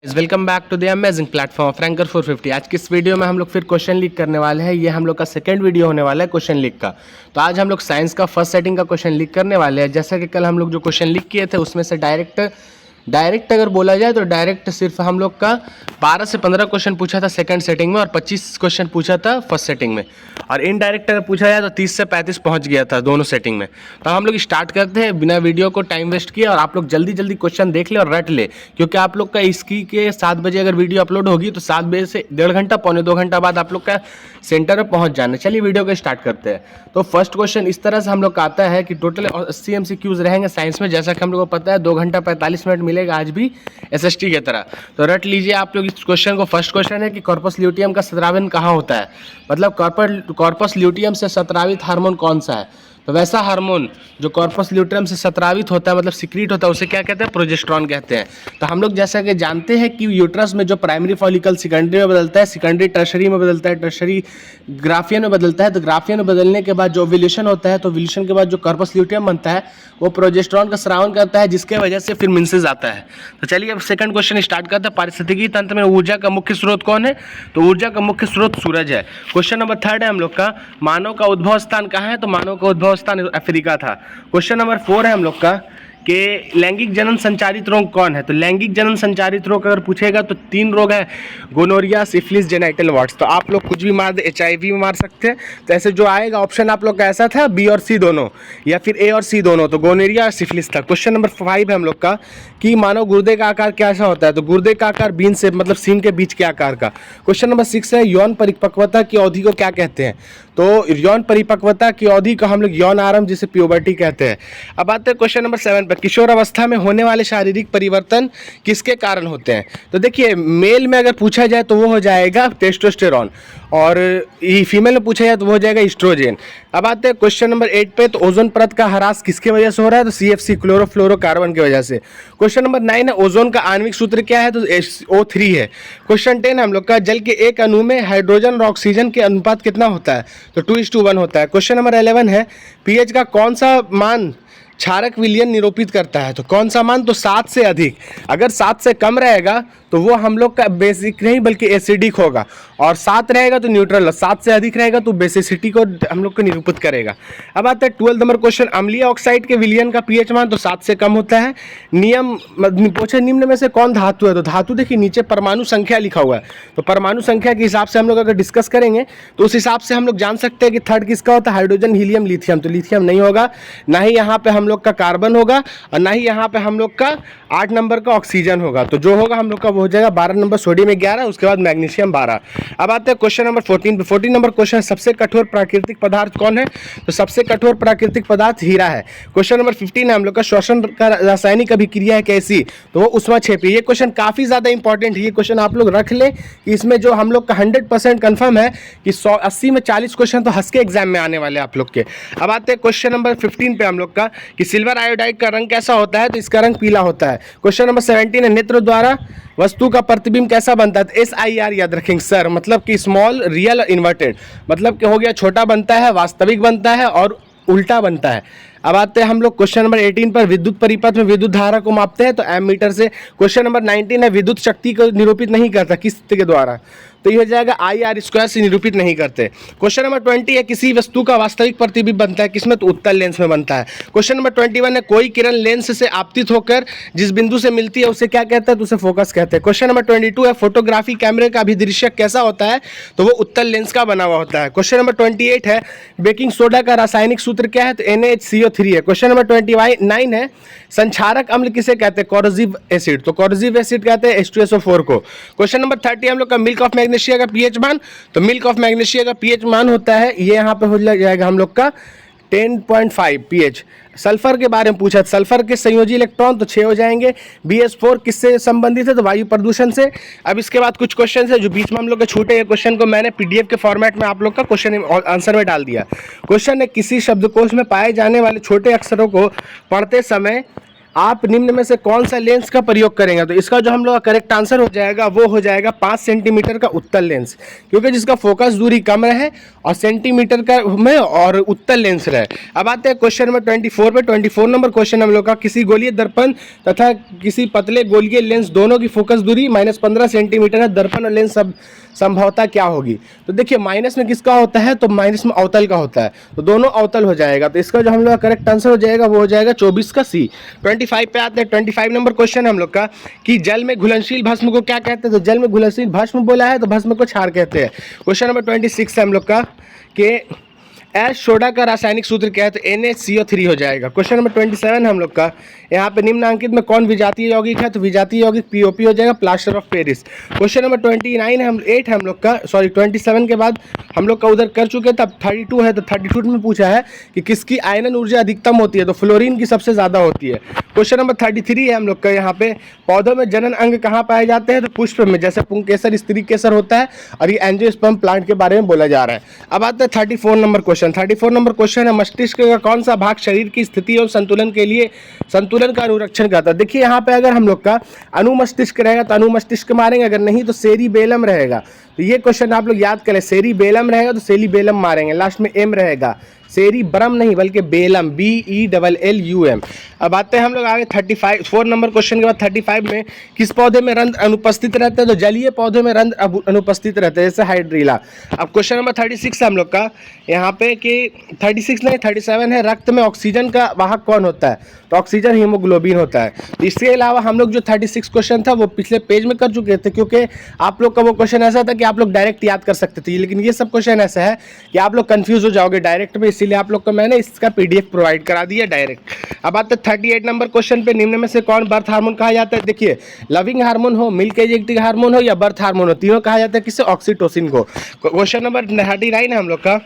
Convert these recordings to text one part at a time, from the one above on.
Welcome back to the amazing platform फ्रैंकर 450। आज की इस वीडियो में हम लोग फिर क्वेश्चन लीक करने वाले हैं। ये हम लोग का सेकंड वीडियो होने वाला है क्वेश्चन लीक का। तो आज हम लोग साइंस का फर्स्ट सेटिंग का क्वेश्चन लीक करने वाले हैं। जैसा कि कल हम लोग जो क्वेश्चन लीक किए थे उसमें से डायरेक्ट अगर बोला जाए तो डायरेक्ट सिर्फ हम लोग का 12 से 15 क्वेश्चन पूछा था सेकंड सेटिंग में और 25 क्वेश्चन पूछा था फर्स्ट सेटिंग में, और इनडायरेक्ट अगर पूछा जाए तो 30 से 35 पहुंच गया था दोनों सेटिंग में। तो हम लोग स्टार्ट करते हैं बिना वीडियो को टाइम वेस्ट किए, और आप लोग जल्दी जल्दी क्वेश्चन देख ले और रट ले, क्योंकि आप लोग का इसकी के 7 बजे अगर वीडियो अपलोड होगी तो 7 बजे से 1.5 घंटा पौने 2 घंटा बाद आप लोग का सेंटर में पहुंच जाना। चलिए वीडियो को स्टार्ट करते हैं। तो फर्स्ट क्वेश्चन इस तरह से हम लोग का आता है कि टोटल 80 MCQs रहेंगे साइंस में, जैसा कि हम लोग को पता है 2 घंटा 45 मिनट मिलेगा आज भी SST की तरह। तो रट लीजिए आप लोग इस क्वेश्चन को। फर्स्ट क्वेश्चन है कि कॉर्पस ल्यूटियम का स्रावन कहाँ होता है, मतलब कॉर्पस ल्यूटियम से स्रावित हार्मोन कौन सा है। तो वैसा हार्मोन जो कॉर्पस ल्यूटियम से स्रावित होता है, मतलब सिक्रीट होता है, उसे क्या कहते हैं, प्रोजेस्टेरॉन कहते हैं। तो हम लोग जैसा कि जानते हैं कि यूट्रस में जो प्राइमरी फॉलिकल सेकेंडरी में बदलता है, सेकेंडरी टर्शरी में बदलता है, टर्शरी ग्राफियन में बदलता है। तो ग्राफियन में बदलने के बाद जो ओव्यूलेशन होता है, तो ओव्यूलेशन के बाद जो कॉर्पस ल्यूटियम बनता है वो प्रोजेस्टेरॉन का स्रावन करता है, जिसके वजह से फिर मेंसेस आता है। तो चलिए अब सेकंड क्वेश्चन स्टार्ट करते हैं। पारिस्थितिकी तंत्र में ऊर्जा का मुख्य स्रोत कौन है। तो ऊर्जा का मुख्य स्रोत सूरज है। क्वेश्चन नंबर 3 है हम लोग का, मानव का उद्भव स्थान कहाँ है। तो मानव का उद्भव स्थान अफ्रीका था। क्वेश्चन नंबर 4 है हम लोग का कि लैंगिक जनन संचारित रोग कौन है। तो लैंगिक जनन संचारित रोग अगर पूछेगा तो 3 रोग है, गोनोरिया, सिफिलिस, जेनाइटल वार्ड्स। तो आप लोग कुछ भी मार दे, HIV में मार सकते हैं। तो ऐसे जो आएगा ऑप्शन आप लोग का ऐसा था, B और C दोनों, या फिर A और C दोनों। तो गोनोरिया और सिफिलिस था। क्वेश्चन नंबर 5 है हम लोग का कि मानव गुर्दे का आकार कैसा होता है। तो गुर्दे का आकार बीन से, मतलब सीन के बीच के आकार का। क्वेश्चन नंबर 6 है यौन परिपक्वता की अवधि को क्या कहते हैं। तो यौन परिपक्वता की अवधि को हम लोग यौन आरंभ, जिसे प्यूबर्टी कहते हैं। अब आते हैं क्वेश्चन नंबर 7 पर, किशोर अवस्था में होने वाले शारीरिक परिवर्तन किसके कारण होते हैं। तो देखिए मेल में अगर पूछा जाए तो वो हो जाएगा टेस्टोस्टेरॉन, और फीमेल में पूछा जाए तो वो हो जाएगा एस्ट्रोजन। अब आते हैं क्वेश्चन नंबर 8 पे, तो ओजोन परत का ह्रास किसके वजह से हो रहा है। तो CFC, क्लोरोफ्लोरोकार्बन की वजह से। क्वेश्चन नंबर 9 है ओजोन का आणविक सूत्र क्या है। तो O3 है। क्वेश्चन 10 हम लोग का, जल के एक अणु में हाइड्रोजन और ऑक्सीजन के अनुपात कितना होता है। तो 2:1 होता है। क्वेश्चन नंबर 11 है pH का कौन सा मान क्षारक विलयन निरूपित करता है। तो कौन सा मान। तो 7 से अधिक। अगर 7 से कम रहेगा तो वो हम लोग का बेसिक नहीं बल्कि एसिडिक होगा, और 7 रहेगा तो न्यूट्रल, 7 से अधिक रहेगा तो बेसिसिटी को हम लोग को निरूपित करेगा। अब आता है 12 नंबर क्वेश्चन, अम्लीय ऑक्साइड के विलयन का pH मान तो 7 से कम होता है। नियम पूछे निम्न में से कौन धातु है। तो धातु देखिए नीचे परमाणु संख्या लिखा हुआ है, तो परमाणु संख्या के हिसाब से हम लोग अगर डिस्कस करेंगे तो उस हिसाब से हम लोग जान सकते हैं कि थर्ड किसका होता है, हाइड्रोजन, हीलियम, लिथियम। तो लिथियम नहीं होगा, ना ही यहाँ पे हम लोग का कार्बन होगा, और ना ही यहाँ पे हम लोग का 8 नंबर का ऑक्सीजन होगा। तो जो होगा हम लोग का वो हो जाएगा 12 नंबर सोडियम 11, उसके बाद मैग्नीशियम 12। अब आते हैं क्वेश्चन नंबर 14 पे। 14 नंबर क्वेश्चन, सबसे कठोर प्राकृतिक पदार्थ कौन है। तो सबसे कठोर प्राकृतिक पदार्थ हीरा है। क्वेश्चन नंबर 15 है हम लोग का, श्वसन का रासायनिक अभिक्रिया है कैसी। तो वो ऊष्माक्षेपी। ये क्वेश्चन काफी ज्यादा इंपॉर्टेंट है। ये क्वेश्चन आप लोग रख ले कि इसमें जो हम लोग का 100% कन्फर्म है कि 80 में 40 क्वेश्चन तो हंस के एग्जाम में आने वाले आप लोग के। अब आते हैं क्वेश्चन नंबर 15 पे हम लोग का कि सिल्वर आयोडाइड का रंग कैसा होता है। तो इसका रंग पीला होता है। क्वेश्चन नंबर 17 है, नेत्र द्वारा वस्तु का प्रतिबिंब कैसा बनता है। तो SIR याद रखेंगे सर, मतलब कि स्मॉल, रियल, इन्वर्टेड, मतलब कि हो गया छोटा बनता है, वास्तविक बनता है और उल्टा बनता है। अब आते हैं हम लोग क्वेश्चन नंबर 18 पर, विद्युत परिपथ में विद्युत धारा को मापते हैं तो एमीटर से। क्वेश्चन नंबर 19 है, विद्युत शक्ति को निरूपित नहीं करता, किस के द्वारा। तो ये हो जाएगा IR² से निरूपित नहीं करते। क्वेश्चन नंबर 20 है, किसी वस्तु का वास्तविक प्रतिबिंब बनता है किसमें। तो उत्तल लेंस में बनता है। क्वेश्चन नंबर 21 है, कोई किरण लेंस से आपतित होकर जिस बिंदु से मिलती है उसे क्या कहता है। तो उसे फोकस कहते हैं। क्वेश्चन नंबर 22 है, फोटोग्राफी कैमरे का अभिदृश्यक कैसा होता है। तो वो उत्तल लेंस का बना हुआ होता है। क्वेश्चन नंबर 28 है, बेकिंग सोडा का रासायनिक सूत्र क्या है। तो NaHCO3 है। क्वेश्चन नंबर 29 है, संक्षारक अम्ल किसे कहते हैं। Corrosive acid. तो कोरोसिव एसिड कहते हैं H2SO4 को। क्वेश्चन नंबर 30 हम लोग का, मिल्क ऑफ मैग्नीशिया का pH मान। तो मिल्क ऑफ मैग्नीशिया का pH मान होता है, ये यहाँ पे हो जाएगा हम लोग का 10.5 pH। सल्फर के बारे में पूछा, सल्फर के संयोजी इलेक्ट्रॉन तो 6 हो जाएंगे। BS4 किससे संबंधित है। तो वायु प्रदूषण से। अब इसके बाद कुछ क्वेश्चन है जो बीच में हम लोग के छूटे हैं, क्वेश्चन को मैंने PDF के फॉर्मेट में आप लोग का क्वेश्चन आंसर में डाल दिया। क्वेश्चन है, किसी शब्दकोश में पाए जाने वाले छोटे अक्षरों को पढ़ते समय आप निम्न में से कौन सा लेंस का प्रयोग करेंगे? तो इसका जो हम लोग का करेक्ट आंसर हो जाएगा वो हो जाएगा 5 सेंटीमीटर का उत्तल लेंस, क्योंकि जिसका फोकस दूरी कम रहे और सेंटीमीटर का में और उत्तल लेंस रहे। अब आते हैं क्वेश्चन नंबर 24 पे। 24 नंबर क्वेश्चन हम लोग का, किसी गोलीय दर्पण तथा किसी पतले गोलीय लेंस दोनों की फोकस दूरी -15 सेंटीमीटर है, दर्पण और लेंस सब संभवतः क्या होगी? तो देखिए माइनस में किसका होता है? तो माइनस में अवतल का होता है, तो दोनों अवतल हो जाएगा। तो इसका जो हम लोग का करेक्ट आंसर हो जाएगा वो हो जाएगा 24 का सी। 25 पे आते हैं। 25 नंबर क्वेश्चन हम लोग का, कि जल में घुलनशील भस्म को क्या कहते हैं? तो जल में घुलनशील भस्म बोला है तो भस्म को क्षार कहते हैं। क्वेश्चन नंबर 26 है हम लोग का, कि एस सोडा का रासायनिक सूत्र क्या है? तो NaCO3 हो जाएगा। क्वेश्चन नंबर 27 हम लोग का, यहाँ पे निम्नांकित में कौन विजातीय यौगिक है? तो विजातीय यौगिक POP हो जाएगा, plaster of Paris. Question number 29 हम लोग का, सॉरी 27 के बाद हम लोग का उधर कर चुके थे, अब 32 है। तो 32 में पूछा है कि किसकी आयनन ऊर्जा अधिकतम होती है? तो फ्लोरीन की सबसे ज़्यादा होती है। क्वेश्चन नंबर 33 है हम लोग का, यहाँ पे पौधों में जनन अंग कहाँ पाए जाते हैं? तो पुष्प में, जैसे पुंकेसर, स्त्री केसर होता है, और ये एंजियोस्पर्म प्लांट के बारे में बोला जा रहा है। अब आता है 34 नंबर क्वेश्चन। 34 नंबर क्वेश्चन है, मस्तिष्क का कौन सा भाग शरीर की स्थिति और संतुलन के लिए संतुलन का अनुरक्षण करता है? देखिए यहाँ पे अगर हम लोग का अनुमस्तिष्क रहेगा तो अनुमस्तिष्क मारेंगे, अगर नहीं तो सेरिबेलम रहेगा। तो ये क्वेश्चन आप लोग याद करें, सेरिबेलम रहेगा तो सेरिबेलम मारेंगे, लास्ट में एम रहेगा, सेरिब्रम नहीं बल्कि बेलम, BELLUM। अब आते हैं हम लोग आगे 4 नंबर क्वेश्चन के बाद 35 में, किस पौधे में रंध्र अनुपस्थित रहते हैं? तो जलीय पौधे में रंध्र अनुपस्थित रहते हैं, जैसे हाइड्रीला। अब क्वेश्चन नंबर 36 है हम लोग का, यहाँ पे कि 36 नहीं 37 है, रक्त में ऑक्सीजन का वाहक कौन होता है? तो ऑक्सीजन हीमोग्लोबिन होता है। तो इसके अलावा हम लोग जो 36 क्वेश्चन था वो पिछले पेज में कर चुके थे, क्योंकि आप लोग का वो क्वेश्चन ऐसा था कि आप लोग डायरेक्ट याद कर सकते थे, लेकिन ये सब क्वेश्चन ऐसा है कि आप लोग कंफ्यूज हो जाओगे डायरेक्ट में, इसीलिए आप लोग को मैंने इसका PDF प्रोवाइड करा दिया डायरेक्ट। अब आते हैं 38 नंबर क्वेश्चन पे, निम्न में से कौन बर्थ हार्मोन कहा जाता है? देखिए लविंग हार्मोन हो, मिल्क एजेक्टिक हार्मोन हो, या बर्थ हार्मोन हो, तीनों कहा जाता है किससे? ऑक्सीटोसिन को। क्वेश्चन नंबर 39 है हम लोग का,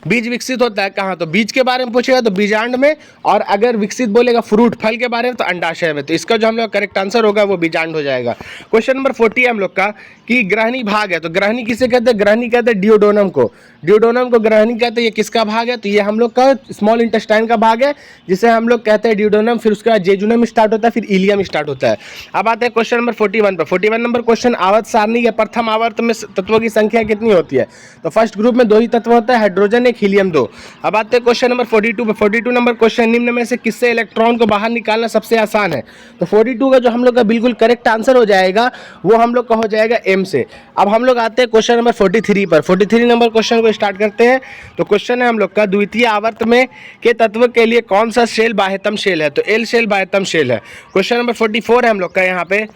बीज विकसित होता है कहाँ? तो बीज के बारे में पूछेगा तो बीजांड में, और अगर विकसित बोलेगा फ्रूट फल के बारे में तो अंडाशय में। तो इसका जो हम लोग करेक्ट आंसर होगा वो बीजांड हो जाएगा। क्वेश्चन नंबर 40 है हम लोग का, कि ग्रहणी भाग है, तो ग्रहणी किसे कहते हैं? ग्रहणी कहते हैं डियोडोनम को, डियोडोनम को ग्रहणी कहते हैं। ये किसका भाग है? तो ये हम लोग का स्मॉल इंटेस्टाइन का भाग है, जिसे हम लोग कहते हैं डियोडोनम, फिर उसके बाद जेजुनम स्टार्ट होता है, फिर इलियम स्टार्ट होता है। अब आते हैं क्वेश्चन नंबर 41 पर। 41 नंबर क्वेश्चन, आवर्त सारणी के प्रथम आवर्त में तत्वों की संख्या कितनी होती है? तो फर्स्ट ग्रुप में 2 ही तत्व होता है, हाइड्रोजन 1, हीलियम 2। अब आते हैं क्वेश्चन नंबर 42 पे। 42 नंबर क्वेश्चन, निम्न में से किससे इलेक्ट्रॉन को बाहर निकालना सबसे आसान है? तो 42 का जो हम लोग का बिल्कुल करेक्ट आंसर हो जाएगा वो हम लोग का हो जाएगा एम से। अब हम लोग आते हैं क्वेश्चन नंबर 43 पर। 43 नंबर क्वेश्चन को स्टार्ट करते हैं। तो क्वेश्चन है हम लोग का, द्वितीय आवर्त में के तत्व के लिए कौन सा शेल बाह्यतम शेल है? तो एल शेल बाह्यतम शेल है। क्वेश्चन नंबर 44 है हम लोग का, यहाँ पे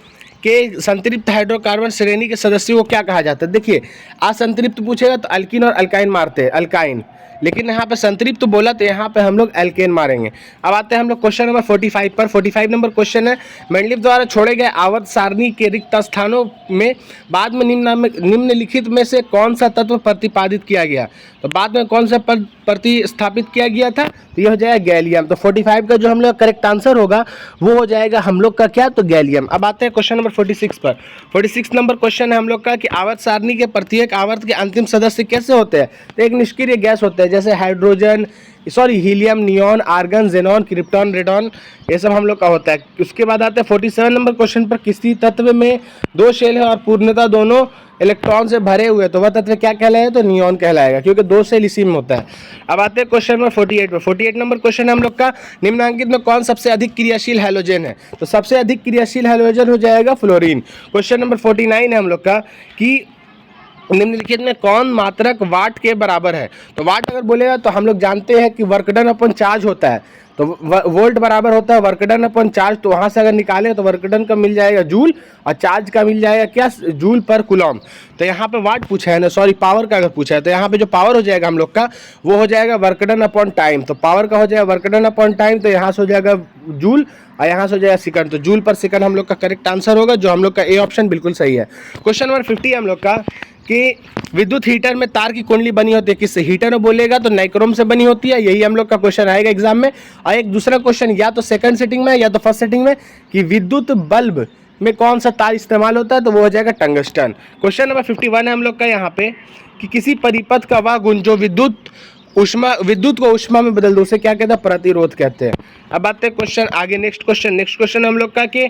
कि संतृप्त हाइड्रोकार्बन श्रेणी के सदस्यों को क्या कहा जाता है? देखिए असंतृप्त पूछेगा तो अल्किन और अल्काइन मारते हैं, अल्काइन, लेकिन यहाँ पे संतृप्त बोला तो यहाँ पे हम लोग एल्केन मारेंगे। अब आते हैं हम लोग क्वेश्चन नंबर 45 पर। 45 नंबर क्वेश्चन है, मेंडलीव द्वारा छोड़े गए आवर्त सारणी के रिक्त स्थानों में बाद में निम्नलिखित में से कौन सा तत्व प्रतिपादित किया गया? तो बाद में कौन सा पद प्रतिस्थापित किया गया था? तो ये हो जाएगा गैलियम। तो 45 का जो हम लोग करेक्ट आंसर होगा वो हो जाएगा हम लोग का क्या? तो गैलियम। अब आते हैं क्वेश्चन नंबर 46 पर। 46 नंबर क्वेश्चन है हम लोग का, कि आवर्त सारणी के प्रत्येक आवर्त के अंतिम सदस्य कैसे होते हैं? तो एक निष्क्रिय गैस होता है, जैसे hydrogen, helium, neon, argon, xenon, krypton, radon, ये सब हम लोग का होता है। उसके बाद आते हैं 47 नंबर क्वेश्चन पर, किसी तत्व में 2 शेल है और पूर्णतः दोनों इलेक्ट्रॉन से भरे हुए, तो वह तत्व क्या कहलाएगा? तो नियॉन कहलाएगा, क्योंकि 2 शेल इसी में होता है। अब आते हैं क्वेश्चन नंबर 48 पर। 48 नंबर क्वेश्चन हम लोग का, निम्नांकित में कौन सबसे अधिक क्रियाशील हैलोजन है? तो सबसे अधिक क्रियाशील हैलोजन हो जाएगा फ्लोरीन। क्वेश्चन नंबर 49 है हम लोग का, कि निम्नलिखित में कौन मात्रक वाट के बराबर है? तो वाट अगर बोलेगा तो हम लोग जानते हैं कि वर्क डन अपन चार्ज होता है, तो वोल्ट बराबर होता है वर्क डन अपन चार्ज। तो वहाँ से अगर निकाले तो वर्क डन का मिल जाएगा जूल, और चार्ज का मिल जाएगा क्या? जूल पर कूलॉम। तो यहाँ पे वाट पूछा है ना, सॉरी पावर का अगर पूछा है, तो यहाँ पे जो पावर हो जाएगा हम लोग का वो हो जाएगा वर्क डन अपॉन टाइम। तो पावर का हो जाएगा वर्क डन अपॉन टाइम, तो यहाँ से हो जाएगा जूल और यहाँ से हो जाएगा सेकंड। तो जूल पर सेकंड हम लोग का करेक्ट आंसर होगा, जो हम लोग का ए ऑप्शन बिल्कुल सही है। क्वेश्चन नंबर 50 हम लोग का, कि विद्युत हीटर में तार की कुंडली बनी होती है किससे? हीटर में बोलेगा तो नाइक्रोम से बनी होती है, यही हम लोग का क्वेश्चन आएगा एग्जाम में। और एक दूसरा क्वेश्चन या तो सेकंड सेटिंग में या तो फर्स्ट सेटिंग में, कि विद्युत बल्ब में कौन सा तार इस्तेमाल होता है? तो वो हो जाएगा टंगस्टन। क्वेश्चन नंबर 51 है हम लोग का यहाँ पे, कि किसी परिपथ का वह गुण जो विद्युत ऊष्मा, विद्युत को ऊष्मा में बदल दो, उसे क्या कहते हैं? प्रतिरोध कहते हैं। अब आते हैं क्वेश्चन आगे, नेक्स्ट क्वेश्चन हम लोग का कि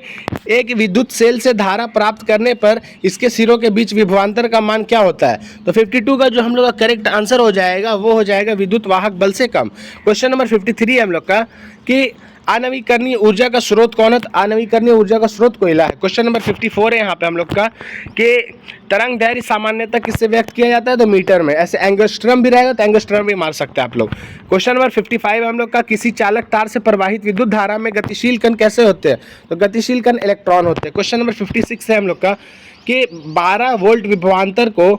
एक विद्युत सेल से धारा प्राप्त करने पर इसके सिरों के बीच विभवांतर का मान क्या होता है? तो 52 का जो हम लोग का करेक्ट आंसर हो जाएगा वो हो जाएगा विद्युत वाहक बल से कम। क्वेश्चन नंबर 53 है हम लोग का कि अनवीकरणीय ऊर्जा का स्रोत कौन है? तो अनवीकरणीय ऊर्जा का स्रोत कोयला है। क्वेश्चन नंबर 54 है यहाँ पे हम लोग का कि तरंग दैर्घ्य सामान्यतः किससे व्यक्त किया जाता है? तो मीटर में। ऐसे एंगस्ट्रम भी रहेगा तो एंगस्ट्रम भी मार सकते हैं आप लोग। क्वेश्चन नंबर 55 है हम लोग का किसी चालक तार से प्रवाहित विद्युत धारा में गतिशील कण कैसे होते हैं? तो गतिशील कण इलेक्ट्रॉन होते हैं। क्वेश्चन नंबर 56 है हम लोग का कि 12 वोल्ट विभवांतर को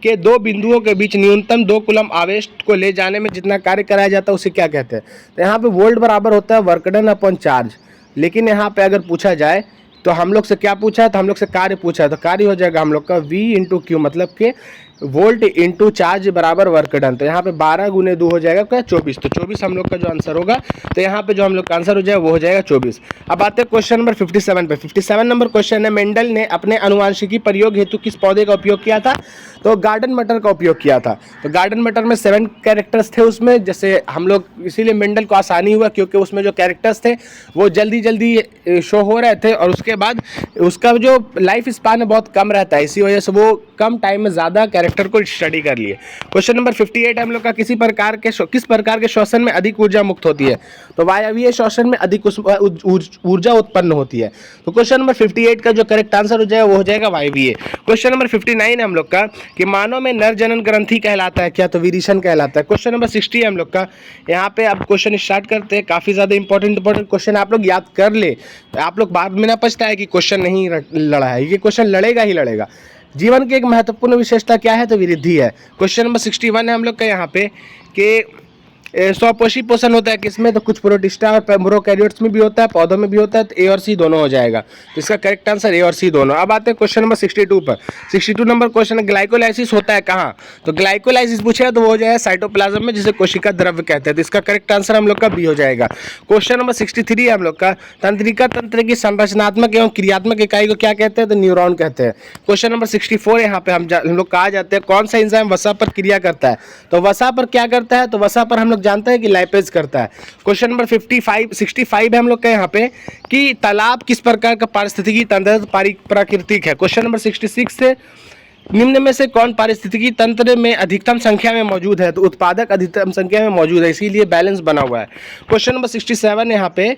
के दो बिंदुओं के बीच न्यूनतम 2 कूलम आवेश को ले जाने में जितना कार्य कराया जाता है उसे क्या कहते हैं? तो यहाँ पे वोल्ट बराबर होता है वर्क डन अपॉन चार्ज। लेकिन यहाँ पे अगर पूछा जाए तो हम लोग से क्या पूछा है? तो हम लोग से कार्य पूछा है, तो कार्य हो जाएगा हम लोग का V इंटू क्यू, मतलब कि वोल्ट इंटू चार्ज बराबर वर्क डन। तो यहाँ पे 12 गुने 2 हो जाएगा क्या? 24। तो 24 हम लोग का जो आंसर होगा, तो यहाँ पे जो हम लोग का आंसर हो जाएगा वो हो जाएगा 24। अब आते हैं क्वेश्चन नंबर 57 पे। 57 नंबर क्वेश्चन है, मेंडल ने अपने अनुवांशिकी प्रयोग हेतु किस पौधे का उपयोग किया था? तो गार्डन मटर का उपयोग किया था। तो गार्डन मटर में 7 कैरेक्टर्स थे उसमें, जैसे हम लोग, इसीलिए मेंडल को आसानी हुआ क्योंकि उसमें जो कैरेक्टर्स थे वो जल्दी जल्दी शो हो रहे थे, और उसके बाद उसका जो लाइफ स्पान है बहुत कम रहता है, इसी वजह से वो कम टाइम में ज़्यादा कैरेक्टर को स्टडी कर लिए। क्वेश्चन नंबर 58 हम लोग का किस प्रकार के श्वसन में अधिक ऊर्जा मुक्त होती है? तो वायवीय श्वसन में अधिक ऊर्जा उत्पन्न होती है। तो क्वेश्चन नंबर 58 का जो करेक्ट आंसर हो जाएगा वो हो जाएगा वायवीय। क्वेश्चन नंबर 59 है हम लोग का कि मानव में नर जनन ग्रंथि कहलाता है क्या? तो विरीशन कहलाता है। क्वेश्चन नंबर 60 है हम लोग का, यहाँ पे आप क्वेश्चन स्टार्ट करते हैं। काफी ज्यादा इंपॉर्टेंट क्वेश्चन आप लोग याद कर ले, आप लोग बाद में ना पछताए कि क्वेश्चन नहीं लड़ा है, ये क्वेश्चन लड़ेगा ही लड़ेगा। जीवन की एक महत्वपूर्ण विशेषता क्या है? तो वृद्धि है। क्वेश्चन नंबर 61 है हम लोग का यहाँ पे कि स्वपोषी पोषण होता है किसमें? तो कुछ प्रोटिस्टा और प्रोकैरियोट्स में भी होता है, पौधों में भी होता है। तो ए और सी दोनों हो जाएगा। तो इसका करेक्ट आंसर ए और सी दोनों। अब आते हैं क्वेश्चन नंबर 62 पर। 62 नंबर क्वेश्चन है, ग्लाइकोलाइसिस होता है कहाँ? तो ग्लाइकोलाइसिस पूछे तो वो हो जाएगा साइटोप्लाज्म में, जिसे कोशिका द्रव्य कहते हैं। तो इसका करेक्ट आंसर हम लोग का बी हो जाएगा। क्वेश्चन नंबर 63 है हम लोग का, तंत्रिका तंत्र की संरचनात्मक एवं क्रियात्मक इकाई को क्या कहते हैं? तो न्यूरॉन कहते हैं। क्वेश्चन नंबर 64 यहाँ पे हम लोग कहा जाते हैं कौन सा एंजाइम वसा पर क्रिया करता है? तो वसा पर क्या करता है? तो वसा पर हम लोग जानते हैं कि लाइपेज करता है। क्वेश्चन नंबर 65 है हम लोग का यहाँ पे कि तालाब किस प्रकार का पारिस्थितिकी तंत्र प्राकृतिक है? क्वेश्चन नंबर 66 से निम्न में से कौन पारिस्थितिकी तंत्र में अधिकतम संख्या में मौजूद है? तो उत्पादक अधिकतम संख्या में मौजूद है, इसीलिए बैलेंस बना हुआ है। क्वेश्चन नंबर 67 यहाँ पे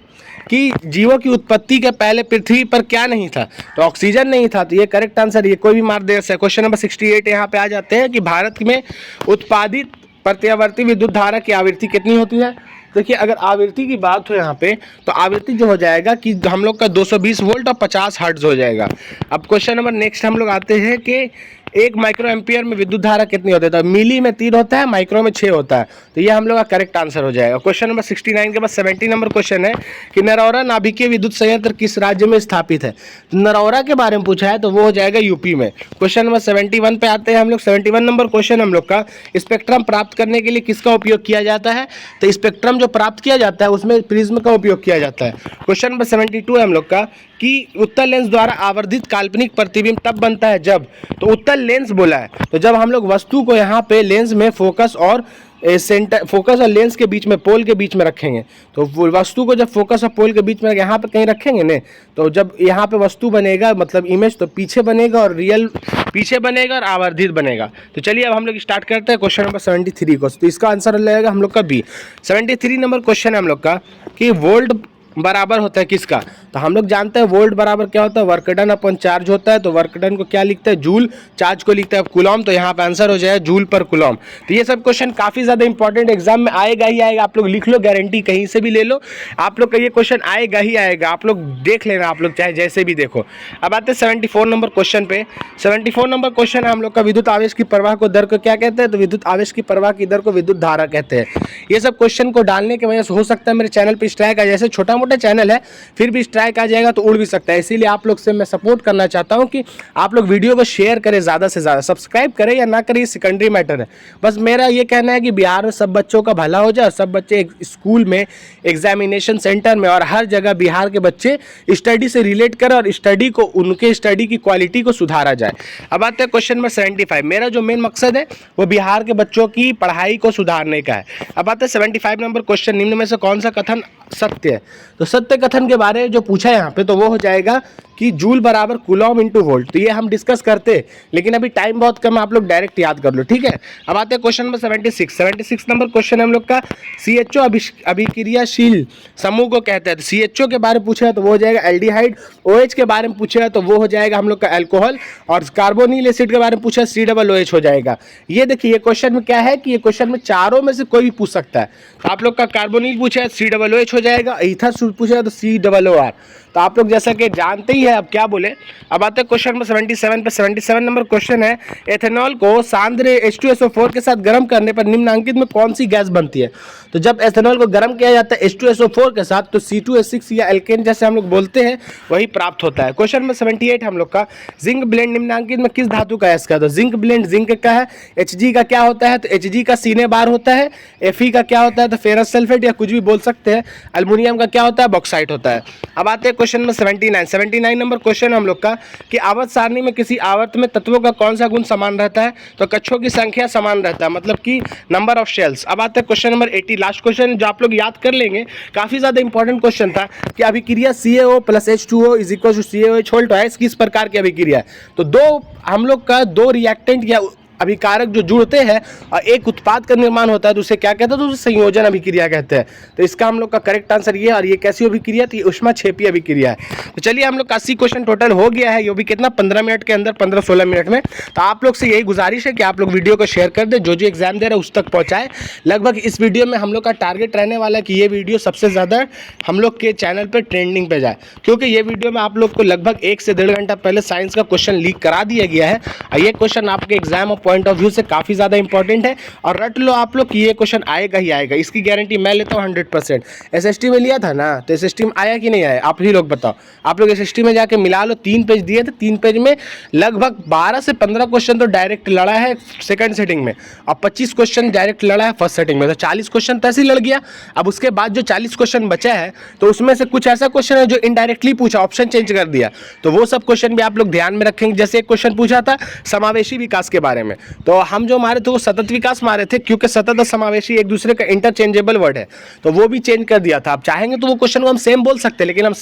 कि जीवों की उत्पत्ति के पहले पृथ्वी पर क्या नहीं था? तो ऑक्सीजन नहीं था। तो ये करेक्ट आंसर, ये कोई भी मार दे सकता है। क्वेश्चन नंबर 68 यहाँ पे आ जाते हैं कि भारत में उत्पादित प्रत्यावर्ती विद्युत धारा की आवृत्ति कितनी होती है? देखिए, अगर आवृत्ति की बात हो यहाँ पे, तो आवृत्ति जो हो जाएगा कि हम लोग का 220 वोल्ट और 50 हर्ट्ज हो जाएगा। अब क्वेश्चन नंबर नेक्स्ट हम लोग आते हैं कि 1 माइक्रो एम्पियर में विद्युत धारा कितनी होती है? तो मिली में 3 होता है, माइक्रो में 6 होता है। तो ये हम लोग का करेक्ट आंसर हो जाएगा। क्वेश्चन नंबर 69 के बाद 70 नंबर क्वेश्चन है कि नरौरा नाभिकीय विद्युत संयंत्र किस राज्य में स्थापित है? नरौरा के बारे में पूछा है तो वो हो जाएगा यूपी में। क्वेश्चन नंबर 71 पे आते हैं हम लोग। 71 नंबर क्वेश्चन हम लोग का, स्पेक्ट्रम प्राप्त करने के लिए किसका उपयोग किया जाता है? तो स्पेक्ट्रम जो प्राप्त किया जाता है उसमें प्रिज्म का उपयोग किया जाता है। क्वेश्चन नंबर 72 है हम लोग का कि उत्तल लेंस द्वारा आवर्धित काल्पनिक प्रतिबिंब तब बनता है जब, तो उत्तल लेंस बोला है तो जब हम लोग वस्तु को यहाँ पे लेंस में फोकस और लेंस के बीच में, पोल के बीच में रखेंगे। तो वस्तु को जब फोकस और पोल के बीच में यहाँ पे कहीं रखेंगे ने, तो जब यहाँ पे वस्तु बनेगा मतलब इमेज, तो पीछे बनेगा और रियल पीछे बनेगा और आवर्धित बनेगा। तो चलिए अब हम लोग स्टार्ट करते हैं क्वेश्चन नंबर 73 को। तो इसका आंसर लगेगा हम लोग का बी। 73 नंबर क्वेश्चन है हम लोग का कि वोल्ट बराबर होता है किसका? तो हम लोग जानते हैं वोल्ट बराबर क्या होता है? वर्क डन अपन चार्ज होता है। तो वर्क डन को क्या लिखते हैं? जूल। चार्ज को लिखते हैं कूलॉम। तो यहाँ पे आंसर हो जाएगा जूल पर कूलॉम। तो ये सब क्वेश्चन काफी ज्यादा इंपॉर्टेंट, एग्जाम में आएगा ही आएगा। आप लोग लिख लो, गारंटी कहीं से भी ले लो, आप लोग का ये क्वेश्चन आएगा ही आएगा। आप लोग देख लेना, आप लोग चाहे जैसे भी देखो। अब आते हैं 74 नंबर क्वेश्चन पे। 74 नंबर क्वेश्चन है हम लोग का, विद्युत आवेश की प्रवाह को दर को क्या कहते हैं? तो विद्युत आवेश की प्रवाह की दर को विद्युत धारा कहते हैं। ये सब क्वेश्चन को डालने की वजह से हो सकता है मेरे चैनल पर स्ट्राइक आ, जैसे छोटा मोटा छोटा चैनल है, फिर भी स्ट्राइक आ जाएगा तो उड़ भी सकता है। इसीलिए आप लोग से मैं सपोर्ट करना चाहता हूँ कि आप लोग वीडियो को शेयर करें, ज़्यादा से ज़्यादा सब्सक्राइब करें या ना करें, ये सेकेंडरी मैटर है। बस मेरा ये कहना है कि बिहार में सब बच्चों का भला हो जाए, सब बच्चे स्कूल में, एग्जामिनेशन सेंटर में और हर जगह बिहार के बच्चे स्टडी से रिलेट करें और स्टडी को, उनके स्टडी की क्वालिटी को सुधारा जाए। अब आते हैं क्वेश्चन नंबर 75। मेरा जो मेन मकसद है वो बिहार के बच्चों की पढ़ाई को सुधारने का है। अब आते हैं 75 नंबर क्वेश्चन, निम्न में से कौन सा कथन सत्य है? तो सत्य कथन के बारे में जो पूछा है यहाँ पे, तो वो हो जाएगा कि जूल बराबर कूलॉम इंटू वोल्ट। तो ये हम डिस्कस करते हैं, लेकिन अभी टाइम बहुत कम है, आप लोग डायरेक्ट याद कर लो, ठीक है। अब आते हैं क्वेश्चन नंबर 76 नंबर क्वेश्चन हम लोग का, CHO अभिक्रियाशील समूह को कहते हैं। तो CHO के बारे में पूछा तो वो हो जाएगा एल्डिहाइड, OH के बारे में पूछा तो वो हो जाएगा हम लोग का अल्कोहल, और कार्बोनिल एसिड के बारे में पूछा COOH हो जाएगा। ये देखिए, ये क्वेश्चन में क्या है कि ये क्वेश्चन में चारों में से कोई भी पूछ सकता है। तो आप लोग का कार्बोनिल पूछा है COOH हो जाएगा, ईथर पूछा तो COOR। तो आप लोग जैसा कि जानते ही है, अब क्या बोले। अब आते हैं क्वेश्चन नंबर 77 पे। 77 नंबर क्वेश्चन है, एथेनॉल को सांद्र H2SO4 के साथ गर्म करने पर निम्नलिखित में कौन सी गैस बनती है? तो जब एथेनॉल को गर्म किया जाता है H2SO4 के साथ तो C2H6 या एल्केन जैसे हम लोग बोलते हैं वही प्राप्त होता है। क्वेश्चन नंबर 78 हम लोग का, जिंक ब्लेंड निम्नलिखित में किस धातु का है इसका? तो जिंक ब्लेंड जिंक का है। Hg का क्या होता है? तो Hg का सीने बार होता है। Fe का क्या होता है? तो फेरस सल्फेट या कुछ भी बोल सकते हैं। एल्युमिनियम का क्या होता है? बॉक्साइट होता है। अब आते हैं क्वेश्चन नंबर 79 नंबर क्वेश्चन हम लोग का, कि आवर्त सारणी में किसी आवर्त में तत्वों का कौन सा गुण समान रहता है? तो कक्षों की संख्या समान रहता है, मतलब कि नंबर ऑफ शेल्स। अब आते हैं क्वेश्चन नंबर 80, लास्ट क्वेश्चन जो आप लोग याद कर लेंगे, काफी ज्यादा इंपॉर्टेंट क्वेश्चन था कि अभिक्रिया CaO + H2O = CaOH whole twice किस प्रकार की अभिक्रिया है? तो दो हम लोग का दो रिएक्टेंट या अभिकारक जो जुड़ते हैं और एक उत्पाद का निर्माण होता है तो उसे क्या कहते हैं? तो उसे संयोजन अभिक्रिया कहते हैं। तो इसका हम लोग का करेक्ट आंसर ये है। और ये कैसी अभिक्रिया थी? ऊष्माक्षेपी अभिक्रिया है। तो चलिए, हम लोग का 80 क्वेश्चन टोटल हो गया है, ये भी कितना 15 मिनट के अंदर, 15-16 मिनट में। तो आप लोग से यही गुजारिश है कि आप लोग वीडियो को शेयर कर दे, जो एग्जाम दे रहे हैं उस तक पहुंचाए। लगभग इस वीडियो में हम लोग का टारगेट रहने वाला है कि ये वीडियो सबसे ज़्यादा हम लोग के चैनल पर ट्रेंडिंग पे जाए, क्योंकि ये वीडियो में आप लोग को लगभग 1 से 1.5 घंटा पहले साइंस का क्वेश्चन लीक करा दिया गया है। और ये क्वेश्चन आपके एग्जाम और पॉइंट ऑफ व्यू से काफ़ी ज़्यादा इंपॉर्टेंट है। और रट लो आप लोग कि ये क्वेश्चन आएगा ही आएगा, इसकी गारंटी मैं लेता हूँ 100%। SST में लिया था ना, तो SST में आया कि नहीं आया? आप ही लोग बताओ। आप लोग SST में जाके मिला लो, 3 पेज दिए थे, 3 पेज में लगभग 12 से 15 क्वेश्चन तो डायरेक्ट लड़ा है सेकंड सेटिंग में, और 25 क्वेश्चन डायरेक्ट लड़ा है फर्स्ट सेटिंग में। तो 40 क्वेश्चन तैसे ही लड़ गया। अब उसके बाद जो 40 क्वेश्चन बचा है, तो उसमें से कुछ ऐसा क्वेश्चन है जो इनडायरेक्टली पूछा, ऑप्शन चेंज कर दिया। तो वो सब क्वेश्चन भी आप लोग ध्यान में रखेंगे। जैसे एक क्वेश्चन पूछा था समावेशी विकास के बारे में, तो हम जो मारे थे वो सतत विकास मारे थे, क्योंकि सतत और समावेशी एक दूसरे का इंटरचेंजेबल वर्ड है, तो वो भी चेंज कर दिया था। आप चाहेंगे तो वो क्वेश्चन को हम सेम बोल सकते हैं, लेकिन हम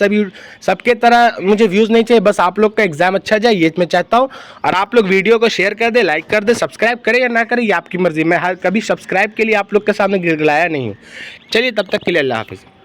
सबके तरह मुझे व्यूज नहीं चाहिए, बस आप लोग का एग्जाम अच्छा जाए ये मैं चाहता हूँ। और आप लोग वीडियो को शेयर कर दे, लाइक कर दे, सब्सक्राइब करें या ना करें ये आपकी मर्जी। मैं कभी सब्सक्राइब के लिए आप लोग के सामने गिड़गिड़ाया नहीं हूँ। चलिए, तब तक के लिए अल्लाह हाफिज़।